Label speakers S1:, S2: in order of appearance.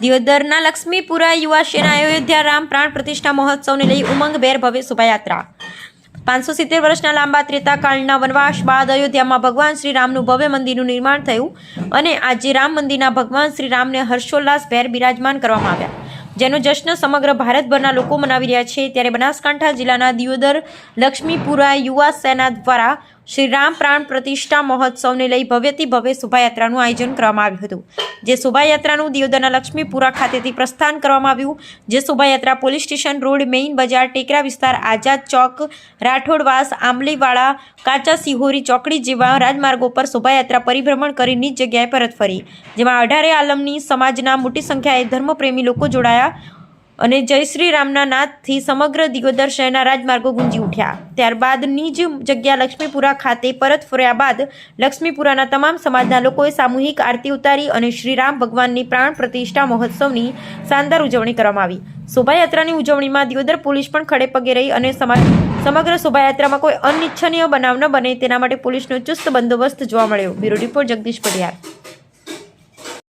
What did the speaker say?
S1: દિયોદરના લક્ષ્મીપુરા યુવા સેના અયોધ્યા રામ પ્રાણ પ્રતિષ્ઠા મહોત્સવને લઈ ઉમંગભેર ભવ્ય શોભાયાત્રા। 570 વર્ષના લાંબા ત્રેતાકાળના વનવાસ બાદ અયોધ્યામાં ભગવાન શ્રી રામનું ભવ્ય મંદિરનું નિર્માણ થયું અને આજે રામ મંદિરના ભગવાન શ્રી રામને હર્ષોલ્લાસભેર બિરાજમાન કરવામાં આવ્યા, જેનો જશ્ન સમગ્ર ભારતભરના લોકો મનાવી રહ્યા છે। ત્યારે બનાસકાંઠા જિલ્લાના દિયોદર લક્ષ્મીપુરા યુવા સેના દ્વારા શ્રી રામ પ્રાણ પ્રતિષ્ઠા મહોત્સવને લઈ ભવ્યથી ભવ્ય શોભાયાત્રાનું આયોજન કરવામાં આવ્યું હતું, જે શોભાયાત્રાનું દિયોદરના લક્ષ્મીપુરા ખાતેથી પ્રસ્થાન કરવામાં આવ્યું, જે શોભાયાત્રા પોલીસ સ્ટેશન રોડ, મેઇન બજાર, ટેકરા વિસ્તાર, આઝાદ ચોક, રાઠોડવાસ, આંબલીવાળા, કાચા સિહોરી ચોકડી જેવા રાજમાર્ગો પર શોભાયાત્રા પરિભ્રમણ કરી નિજ જગ્યાએ પરત ફરી, જેમાં 18 આલમની સમાજના મોટી સંખ્યાએ ધર્મપ્રેમી લોકો જોડાયા અને જય શ્રી રામના નાદથી સમગ્ર દિયોદર શહેરના રાજમાર્ગો ગુંજી ઉઠ્યા। ત્યારબાદ નિજ જગ્યા લક્ષ્મીપુરા ખાતે પરત ફર્યા બાદ લક્ષ્મીપુરાના તમામ સમાજના લોકોએ સામૂહિક આરતી ઉતારી અને શ્રી રામ ભગવાનની પ્રાણ પ્રતિષ્ઠા મહોત્સવની શાનદાર ઉજવણી કરવામાં આવી। શોભાયાત્રાની ઉજવણીમાં દિયોદર પોલીસ પણ ખડે પગે રહી અને સમગ્ર શોભાયાત્રામાં કોઈ અનિચ્છનીય બનાવ ન બને તેના માટે પોલીસનો ચુસ્ત બંદોબસ્ત જોવા મળ્યો। Bureau report Jagdish Padiyar.